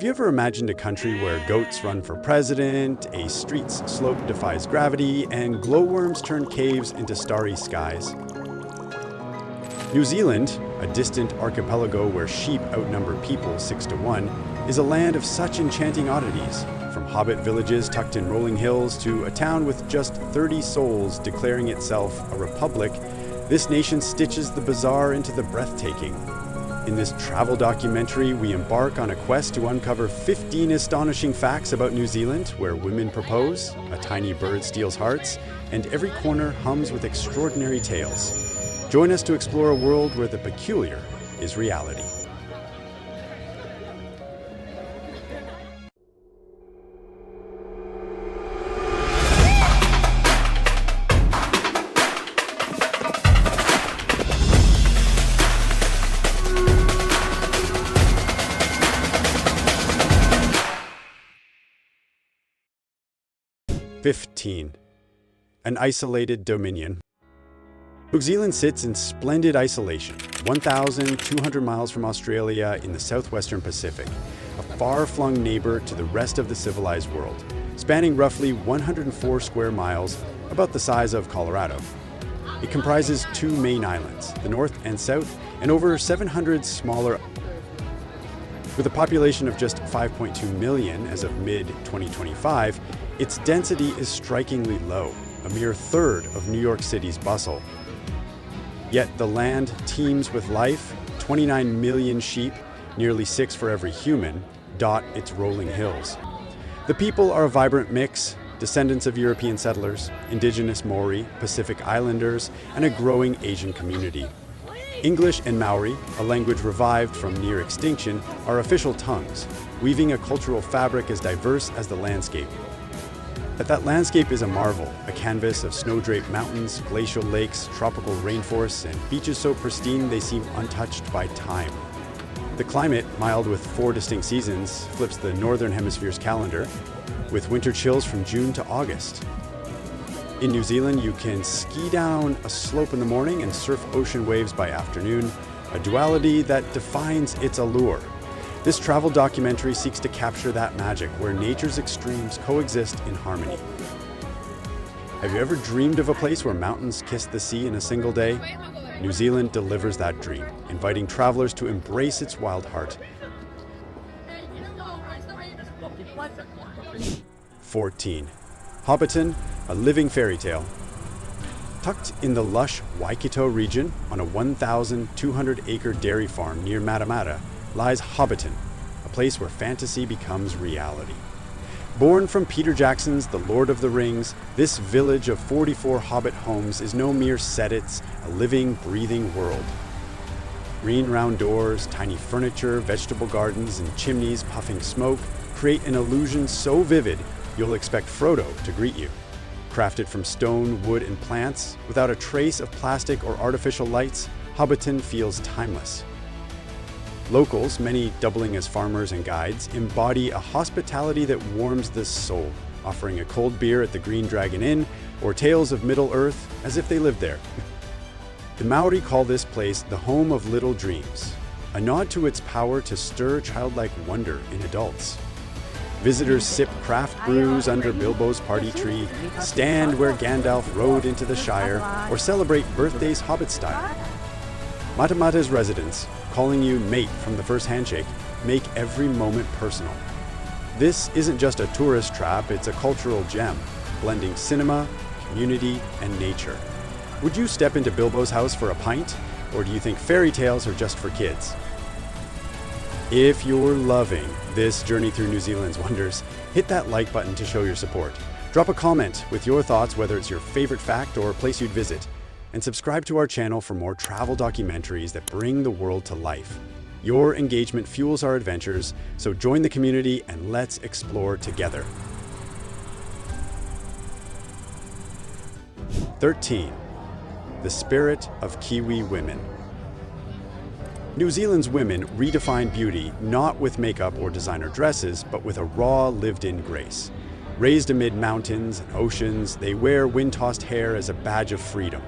Have you ever imagined a country where goats run for president, a street's slope defies gravity, and glowworms turn caves into starry skies? New Zealand, a distant archipelago where sheep outnumber people 6-1, is a land of such enchanting oddities, from hobbit villages tucked in rolling hills to a town with just 30 souls declaring itself a republic. This nation stitches the bizarre into the breathtaking. In this travel documentary, we embark on a quest to uncover 15 astonishing facts about New Zealand, where women propose, a tiny bird steals hearts, and every corner hums with extraordinary tales. Join us to explore a world where the peculiar is reality. An isolated dominion. New Zealand sits in splendid isolation, 1,200 miles from Australia in the southwestern Pacific, a far-flung neighbor to the rest of the civilized world, spanning roughly 104 square miles, about the size of Colorado. It comprises two main islands, the north and south, and over 700 smaller. With a population of just 5.2 million as of mid-2025, its density is strikingly low, a mere third of New York City's bustle. Yet the land teems with life. 29 million sheep, nearly 6 for every human, dot its rolling hills. The people are a vibrant mix, descendants of European settlers, indigenous Māori, Pacific Islanders, and a growing Asian community. English and Maori, a language revived from near extinction, are official tongues, weaving a cultural fabric as diverse as the landscape. But that landscape is a marvel, a canvas of snow-draped mountains, glacial lakes, tropical rainforests, and beaches so pristine they seem untouched by time. The climate, mild with 4 distinct seasons, flips the Northern Hemisphere's calendar, with winter chills from June to August. In New Zealand, you can ski down a slope in the morning and surf ocean waves by afternoon, a duality that defines its allure. This travel documentary seeks to capture that magic where nature's extremes coexist in harmony. Have you ever dreamed of a place where mountains kiss the sea in a single day? New Zealand delivers that dream, inviting travelers to embrace its wild heart. 14. Hobbiton, a living fairy tale. Tucked in the lush Waitomo region on a 1,200-acre dairy farm near Matamata lies Hobbiton, a place where fantasy becomes reality. Born from Peter Jackson's The Lord of the Rings, this village of 44 hobbit homes is no mere set, it's a living, breathing world. Green round doors, tiny furniture, vegetable gardens, and chimneys puffing smoke create an illusion so vivid you'll expect Frodo to greet you. Crafted from stone, wood, and plants, without a trace of plastic or artificial lights, Hobbiton feels timeless. Locals, many doubling as farmers and guides, embody a hospitality that warms the soul, offering a cold beer at the Green Dragon Inn or tales of Middle-earth as if they lived there. The Māori call this place the home of little dreams, a nod to its power to stir childlike wonder in adults. Visitors sip craft brews under Bilbo's party tree, stand where Gandalf rode into the Shire, or celebrate birthdays Hobbit style. Matamata's residents, calling you mate from the first handshake, make every moment personal. This isn't just a tourist trap, it's a cultural gem, blending cinema, community, and nature. Would you step into Bilbo's house for a pint, or do you think fairy tales are just for kids? If you're loving this journey through New Zealand's wonders, hit that like button to show your support. Drop a comment with your thoughts, whether it's your favorite fact or place you'd visit. And subscribe to our channel for more travel documentaries that bring the world to life. Your engagement fuels our adventures, so join the community and let's explore together. 13. The spirit of Kiwi women. New Zealand's women redefine beauty not with makeup or designer dresses, but with a raw, lived-in grace. Raised amid mountains and oceans, they wear wind-tossed hair as a badge of freedom.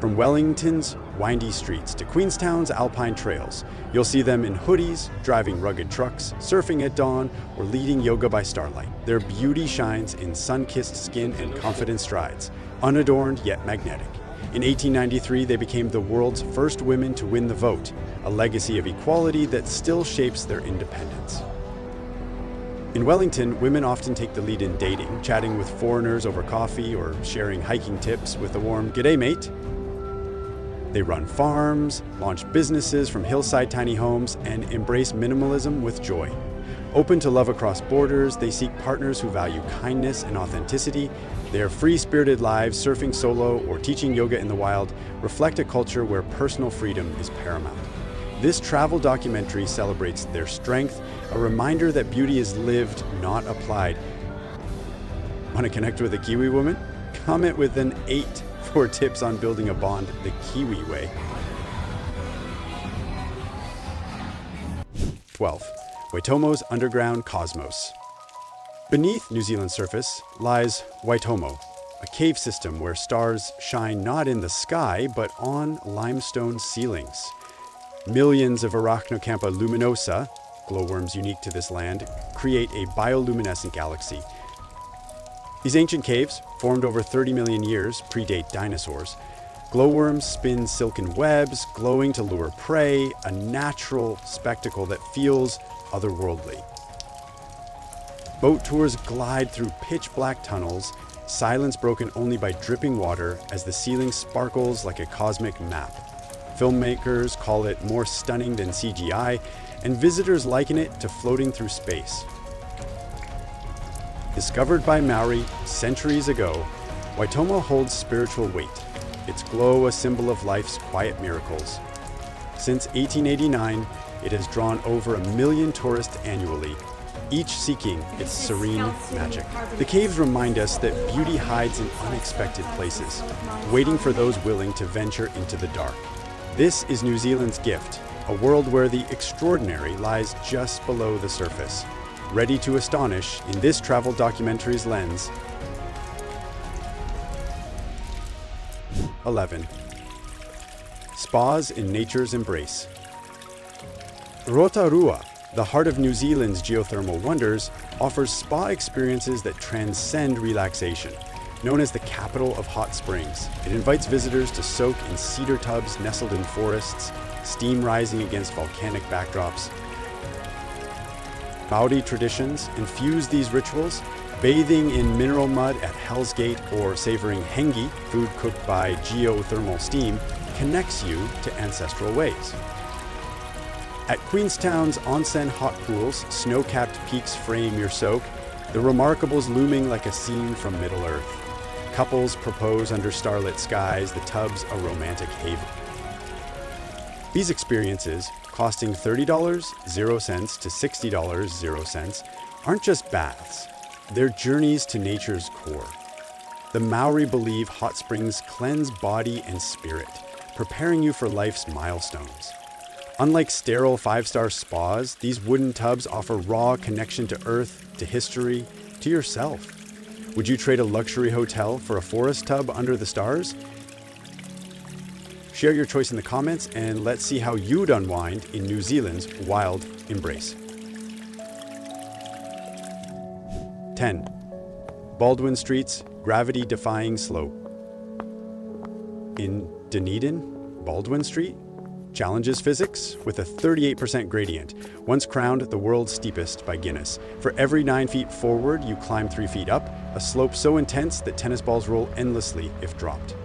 From Wellington's windy streets to Queenstown's alpine trails. You'll see them in hoodies, driving rugged trucks, surfing at dawn, or leading yoga by starlight. Their beauty shines in sun-kissed skin and confident strides, unadorned yet magnetic. In 1893, they became the world's first women to win the vote, a legacy of equality that still shapes their independence. In Wellington, women often take the lead in dating, chatting with foreigners over coffee or sharing hiking tips with a warm "G'day, mate." They run farms, launch businesses from hillside tiny homes, and embrace minimalism with joy. Open to love across borders, they seek partners who value kindness and authenticity. Their free-spirited lives, surfing solo or teaching yoga in the wild, reflect a culture where personal freedom is paramount. This travel documentary celebrates their strength, a reminder that beauty is lived, not applied. Want to connect with a Kiwi woman? Comment with an 8 for tips on building a bond the Kiwi way. 12. Waitomo's underground cosmos. Beneath New Zealand's surface lies Waitomo, a cave system where stars shine not in the sky, but on limestone ceilings. Millions of Arachnocampa luminosa, glowworms unique to this land, create a bioluminescent galaxy. These ancient caves, formed over 30 million years, predate dinosaurs. Glowworms spin silken webs, glowing to lure prey, a natural spectacle that feels otherworldly. Boat tours glide through pitch-black tunnels, silence broken only by dripping water as the ceiling sparkles like a cosmic map. Filmmakers call it more stunning than CGI, and visitors liken it to floating through space. Discovered by Māori centuries ago, Waitomo holds spiritual weight, its glow a symbol of life's quiet miracles. Since 1889, it has drawn over 1 million tourists annually, each seeking its serene magic. The caves remind us that beauty hides in unexpected places, waiting for those willing to venture into the dark. This is New Zealand's gift, a world where the extraordinary lies just below the surface, ready to astonish in this travel documentary's lens. 11. Spas in nature's embrace. Rotorua, the heart of New Zealand's geothermal wonders, offers spa experiences that transcend relaxation. Known as the capital of hot springs, it invites visitors to soak in cedar tubs nestled in forests, steam rising against volcanic backdrops. Māori traditions infuse these rituals. Bathing in mineral mud at Hell's Gate or savoring Hongi, food cooked by geothermal steam, connects you to ancestral ways. At Queenstown's onsen hot pools, snow-capped peaks frame your soak, the remarkables looming like a scene from Middle-earth. Couples propose under starlit skies, the tubs a romantic haven. These experiences, costing $30.00 to $60.00, aren't just baths. They're journeys to nature's core. The Māori believe hot springs cleanse body and spirit, preparing you for life's milestones. Unlike sterile 5-star spas, these wooden tubs offer raw connection to earth, to history, to yourself. Would you trade a luxury hotel for a forest tub under the stars? Share your choice in the comments and let's see how you'd unwind in New Zealand's wild embrace. 10. Baldwin Street's Gravity-Defying Slope. In Dunedin, Baldwin Street challenges physics with a 38% gradient, once crowned the world's steepest by Guinness. For every 9 feet forward, you climb 3 feet up, a slope so intense that tennis balls roll endlessly if dropped.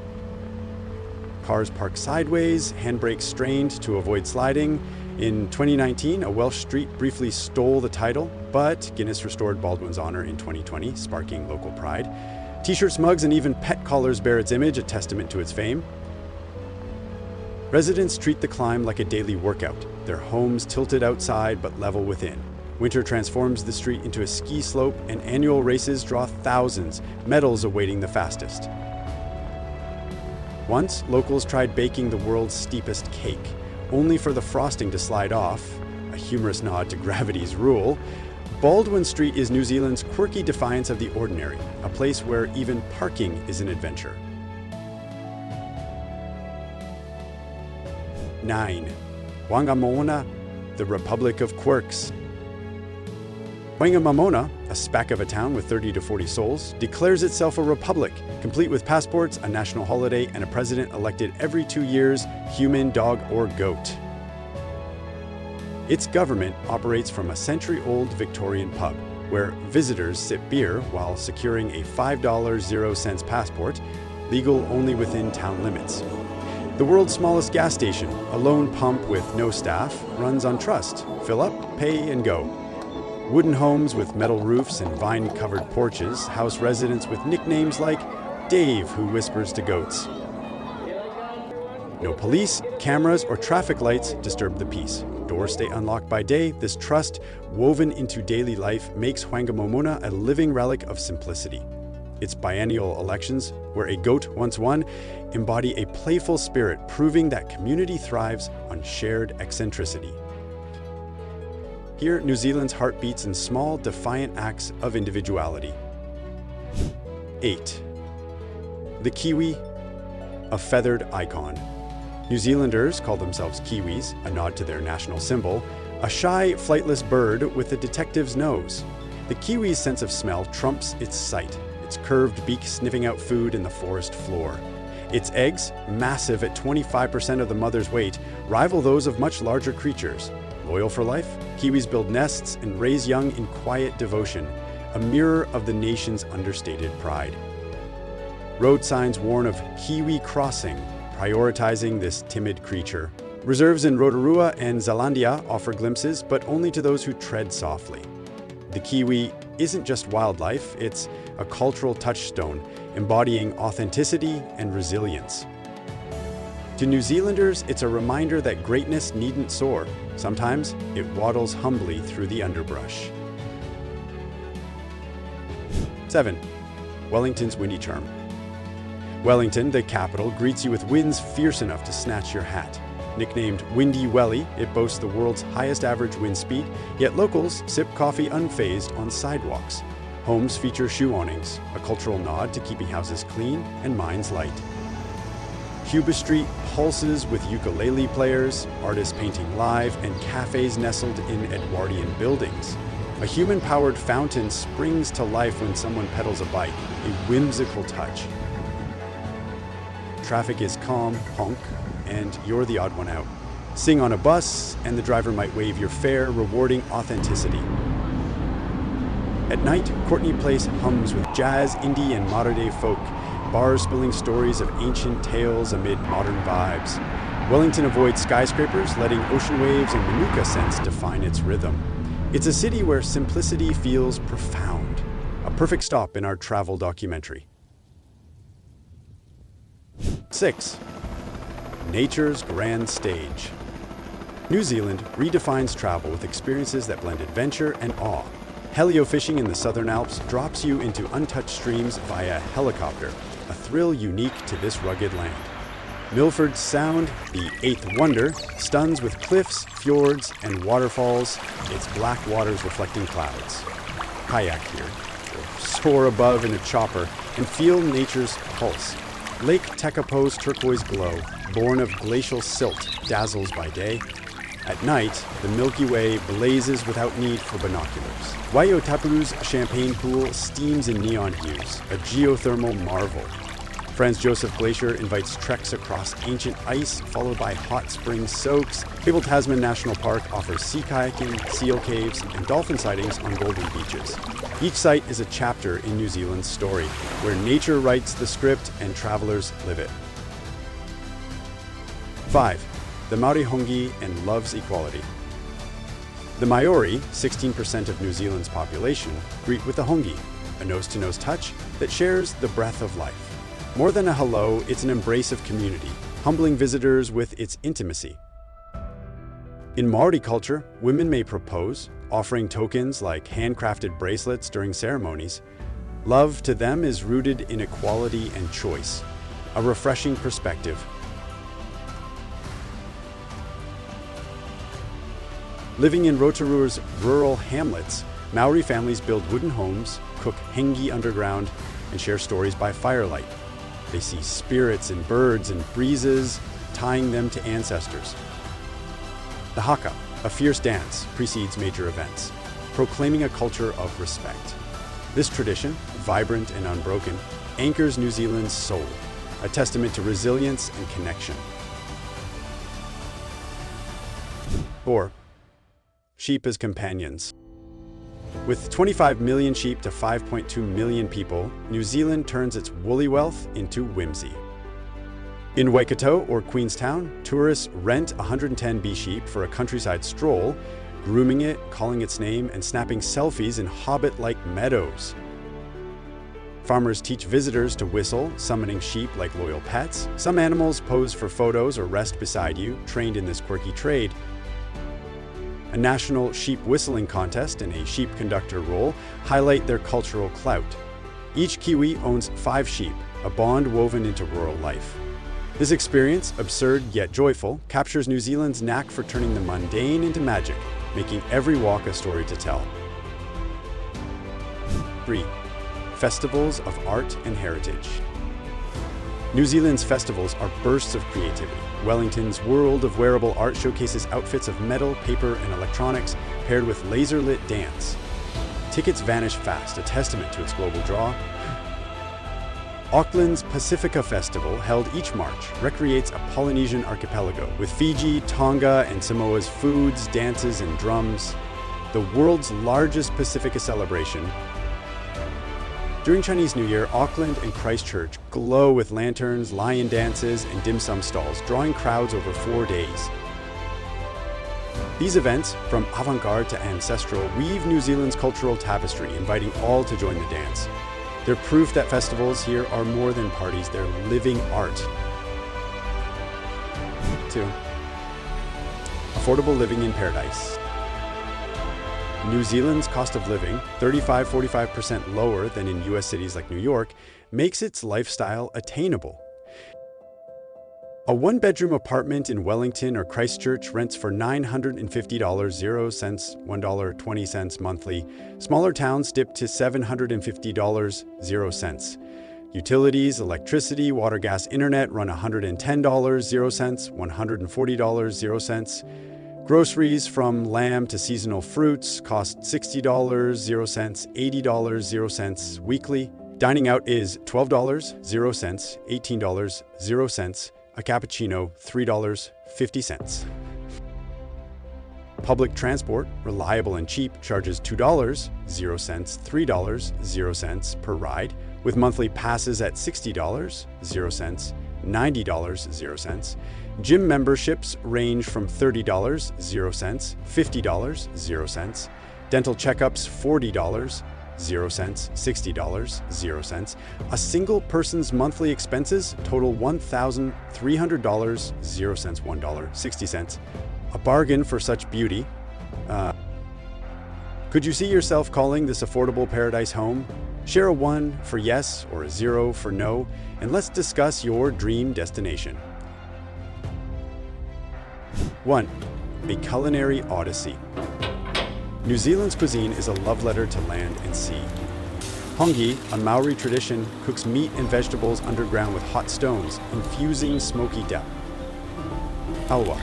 Cars park sideways, handbrakes strained to avoid sliding. In 2019, a Welsh street briefly stole the title, but Guinness restored Baldwin's honor in 2020, sparking local pride. T-shirts, mugs, and even pet collars bear its image, a testament to its fame. Residents treat the climb like a daily workout, their homes tilted outside but level within. Winter transforms the street into a ski slope, and annual races draw thousands, medals awaiting the fastest. Once, locals tried baking the world's steepest cake, only for the frosting to slide off, a humorous nod to gravity's rule. Baldwin Street is New Zealand's quirky defiance of the ordinary, a place where even parking is an adventure. 9. Whangamōmona, the Republic of Quirks. Whangamōmona, a speck of a town with 30 to 40 souls, declares itself a republic, complete with passports, a national holiday, and a president elected every 2 years, human, dog, or goat. Its government operates from a century-old Victorian pub, where visitors sip beer while securing a $5 0-cent passport, legal only within town limits. The world's smallest gas station, a lone pump with no staff, runs on trust. Fill up, pay, and go. Wooden homes with metal roofs and vine-covered porches house residents with nicknames like Dave, who whispers to goats. No police, cameras, or traffic lights disturb the peace. Doors stay unlocked by day. This trust, woven into daily life, makes Whangamōmona a living relic of simplicity. Its biennial elections, where a goat once won, embody a playful spirit, proving that community thrives on shared eccentricity. Here, New Zealand's heart beats in small, defiant acts of individuality. 8. The Kiwi, a feathered icon. New Zealanders call themselves Kiwis, a nod to their national symbol, a shy, flightless bird with a detective's nose. The Kiwi's sense of smell trumps its sight, its curved beak sniffing out food in the forest floor. Its eggs, massive at 25% of the mother's weight, rival those of much larger creatures. Loyal for life, Kiwis build nests and raise young in quiet devotion, a mirror of the nation's understated pride. Road signs warn of Kiwi crossing, prioritizing this timid creature. Reserves in Rotorua and Zealandia offer glimpses, but only to those who tread softly. The Kiwi isn't just wildlife, it's a cultural touchstone, embodying authenticity and resilience. To New Zealanders, it's a reminder that greatness needn't soar. Sometimes it waddles humbly through the underbrush. 7. Wellington's windy charm. Wellington, the capital, greets you with winds fierce enough to snatch your hat. Nicknamed Windy Welly, it boasts the world's highest average wind speed, yet locals sip coffee unfazed on sidewalks. Homes feature shoe awnings, a cultural nod to keeping houses clean and minds light. Cuba Street pulses with ukulele players, artists painting live, and cafes nestled in Edwardian buildings. A human-powered fountain springs to life when someone pedals a bike, a whimsical touch. Traffic is calm, honk, and you're the odd one out. Sing on a bus, and the driver might wave your fare, rewarding authenticity. At night, Courtney Place hums with jazz, indie, and modern-day folk, bars spilling stories of ancient tales amid modern vibes. Wellington avoids skyscrapers, letting ocean waves and manuka scents define its rhythm. It's a city where simplicity feels profound, a perfect stop in our travel documentary. 6. Nature's grand stage. New Zealand redefines travel with experiences that blend adventure and awe. Heliofishing in the Southern Alps drops you into untouched streams via helicopter, a thrill unique to this rugged land. Milford Sound, the eighth wonder, stuns with cliffs, fjords, and waterfalls, its black waters reflecting clouds. Kayak here, or soar above in a chopper and feel nature's pulse. Lake Tekapo's turquoise glow, born of glacial silt, dazzles by day. At night, the Milky Way blazes without need for binoculars. Waitomo's champagne pool steams in neon hues, a geothermal marvel. Franz Josef Glacier invites treks across ancient ice, followed by hot spring soaks. Cable Tasman National Park offers sea kayaking, seal caves, and dolphin sightings on golden beaches. Each site is a chapter in New Zealand's story, where nature writes the script and travelers live it. 5. The Māori Hongi and loves equality. The Māori, 16% of New Zealand's population, greet with the Hongi, a nose-to-nose touch that shares the breath of life. More than a hello, it's an embrace of community, humbling visitors with its intimacy. In Māori culture, women may propose, offering tokens like handcrafted bracelets during ceremonies. Love to them is rooted in equality and choice, a refreshing perspective. Living in Rotorua's rural hamlets, Maori families build wooden homes, cook hengi underground, and share stories by firelight. They see spirits in birds and breezes, tying them to ancestors. The haka, a fierce dance, precedes major events, proclaiming a culture of respect. This tradition, vibrant and unbroken, anchors New Zealand's soul, a testament to resilience and connection. 4. Sheep as companions. With 25 million sheep to 5.2 million people, New Zealand turns its woolly wealth into whimsy. In Waitomo or Queenstown, tourists rent 110 bee sheep for a countryside stroll, grooming it, calling its name, and snapping selfies in hobbit-like meadows. Farmers teach visitors to whistle, summoning sheep like loyal pets. Some animals pose for photos or rest beside you, trained in this quirky trade. A national sheep whistling contest and a sheep conductor role highlight their cultural clout. Each Kiwi owns 5 sheep, a bond woven into rural life. This experience, absurd yet joyful, captures New Zealand's knack for turning the mundane into magic, making every walk a story to tell. 3. Festivals of art and heritage. New Zealand's festivals are bursts of creativity. Wellington's World of Wearable Art showcases outfits of metal, paper, and electronics paired with laser-lit dance. Tickets vanish fast, a testament to its global draw. Auckland's Pacifica Festival, held each March, recreates a Polynesian archipelago with Fiji, Tonga, and Samoa's foods, dances, and drums. The world's largest Pacifica celebration. During Chinese New Year, Auckland and Christchurch glow with lanterns, lion dances, and dim sum stalls, drawing crowds over 4 days. These events, from avant-garde to ancestral, weave New Zealand's cultural tapestry, inviting all to join the dance. They're proof that festivals here are more than parties, they're living art. 2. Affordable living in paradise. New Zealand's cost of living, 35–45% lower than in US cities like New York, makes its lifestyle attainable. A one-bedroom apartment in Wellington or Christchurch rents for $950, 0 cents, $1.20 monthly. Smaller towns dip to $750, 0 cents. Utilities, electricity, water, gas, internet run $110, 0 cents, $140, 0 cents. Groceries, from lamb to seasonal fruits, cost $60, 0 cents, $80, 0 cents weekly. Dining out is $12, 0 cents, $18, 0 cents. A cappuccino, $3.50. Public transport, reliable and cheap, charges $2, 0 cents, $3, 0 cents per ride, with monthly passes at $60, 0 cents, $90, 0 cents. Gym memberships range from $30, 0 cents, $50, 0 cents. Dental checkups, $40, 0 cents, $60, 0 cents. A single person's monthly expenses total $1,300, 0 cents, $1.60. A bargain for such beauty. Could you see yourself calling this affordable paradise home? Share a 1 for yes or a 0 for no, and let's discuss your dream destination. 1. A Culinary Odyssey. New Zealand's cuisine is a love letter to land and sea. Hongi, a Māori tradition, cooks meat and vegetables underground with hot stones, infusing smoky depth. Halwa,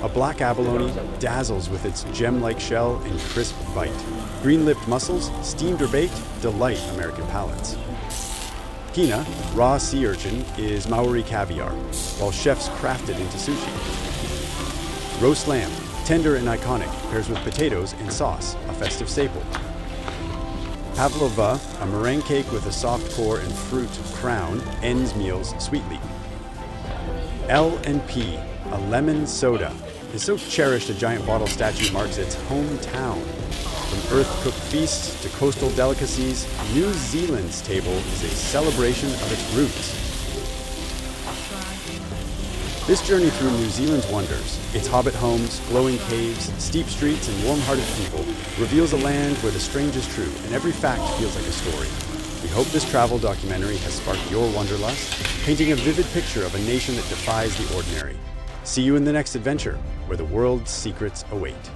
a black abalone, dazzles with its gem-like shell and crisp bite. Green-lipped mussels, steamed or baked, delight American palates. Kina, raw sea urchin, is Māori caviar, while chefs craft it into sushi. Roast lamb, tender and iconic, pairs with potatoes and sauce, a festive staple. Pavlova, a meringue cake with a soft core and fruit crown, ends meals sweetly. L&P, a lemon soda, is so cherished a giant bottle statue marks its hometown. From earth-cooked feasts to coastal delicacies, New Zealand's table is a celebration of its roots. This journey through New Zealand's wonders, its hobbit homes, glowing caves, steep streets, and warm-hearted people, reveals a land where the strange is true and every fact feels like a story. We hope this travel documentary has sparked your wanderlust, painting a vivid picture of a nation that defies the ordinary. See you in the next adventure, where the world's secrets await.